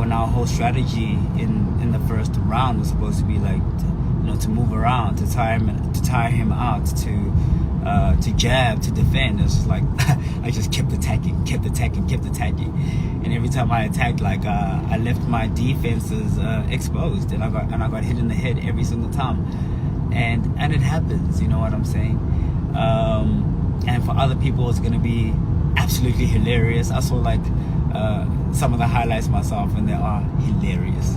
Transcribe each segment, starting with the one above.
when our whole strategy in the first round was supposed to be like, to move around, to tire him out, to jab, to defend. It's just like I just kept attacking, and every time I attacked, like I left my defenses exposed, and I got hit in the head every single time, and it happens. You know what I'm saying? And for other people, it's gonna be absolutely hilarious. I saw like some of the highlights myself, and they are hilarious.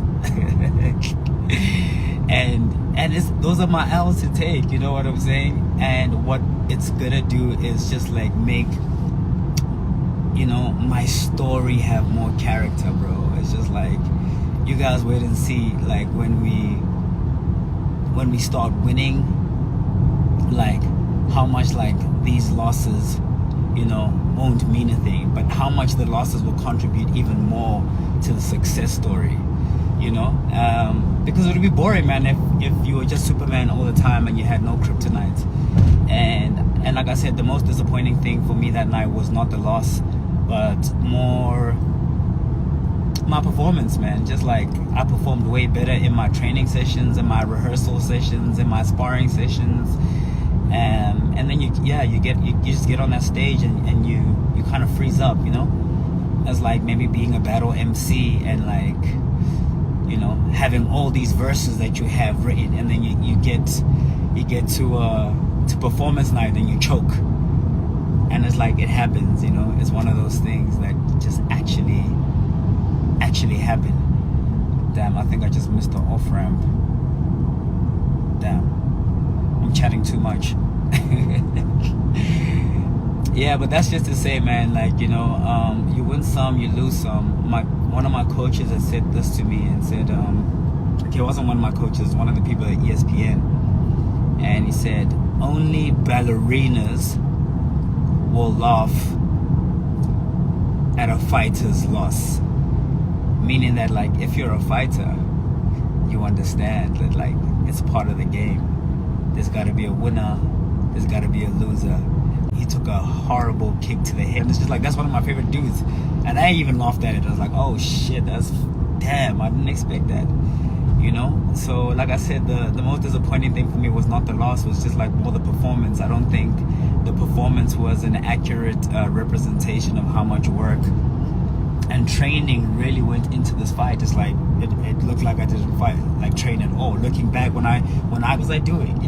and those are my L's to take, you know what I'm saying? And what it's gonna do is just like make, my story have more character, bro. It's just like, you guys wait and see, like when we start winning, like how much like these losses, won't mean a thing, but how much the losses will contribute even more to the success story, because it would be boring, man, if you were just Superman all the time and you had no kryptonite. And like I said, the most disappointing thing for me that night was not the loss, but more my performance, man. Just like I performed way better in my training sessions, in my rehearsal sessions, in my sparring sessions. And then you just get on that stage and you kind of freeze up, as like maybe being a battle MC and like, having all these verses that you have written, and then you get to performance night and you choke, and it's like it happens, it's one of those things that just actually happen. Damn, I think I just missed the off ramp. Damn, I'm chatting too much. Yeah, but that's just to say, man, like, you win some, you lose some. One of my coaches had said this to me and said, okay, it wasn't one of my coaches, one of the people at ESPN, and he said, only ballerinas will laugh at a fighter's loss. Meaning that, like, if you're a fighter, you understand that, like, it's part of the game. There's got to be a winner, there's got to be a loser. He took a horrible kick to the head. It's just like, that's one of my favorite dudes. And I even laughed at it. I was like, oh shit, damn, I didn't expect that. So like I said, the most disappointing thing for me was not the loss, was just like more the performance. I don't think the performance was an accurate representation of how much work and training really went into this fight. It's like it looked like I didn't train at all, looking back when I was like doing,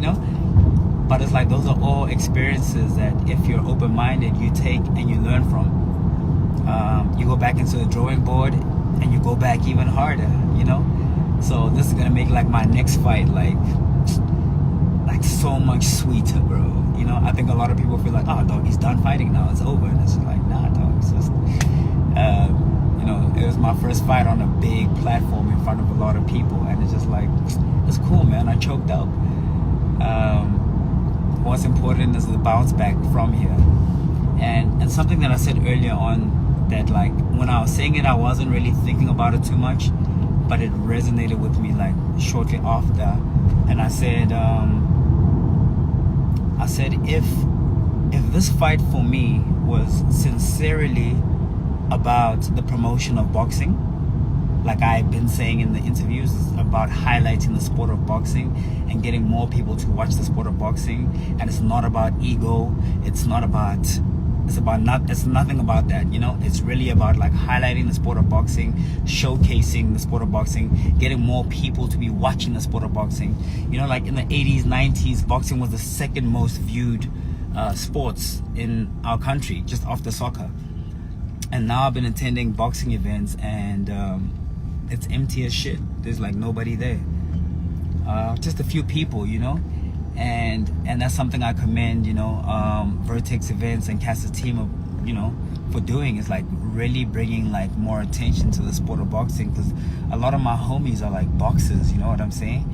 But it's like those are all experiences that if you're open-minded, you take and you learn from. You go back into the drawing board and you go back even harder, So this is gonna make like my next fight like so much sweeter, bro. I think a lot of people feel like, oh, dog, he's done fighting now, it's over. And it's just like, nah, dog, it's just, it was my first fight on a big platform in front of a lot of people, and it's just like, it's cool, man. I choked up. What's important is the bounce back from here, and something that I said earlier on, that like when I was saying it, I wasn't really thinking about it too much, but it resonated with me like shortly after. And I said if this fight for me was sincerely about the promotion of boxing, like I've been saying in the interviews, about highlighting the sport of boxing and getting more people to watch the sport of boxing, and it's not about ego, it's nothing about that, It's really about like highlighting the sport of boxing, showcasing the sport of boxing, getting more people to be watching the sport of boxing. Like in the 80s, 90s, boxing was the second most viewed sports in our country, just after soccer. And now I've been attending boxing events, and it's empty as shit. There's like nobody there, just a few people, and that's something I commend, Vertex Events and cassper team for doing, is like really bringing like more attention to the sport of boxing, because a lot of my homies are like boxers, you know what I'm saying?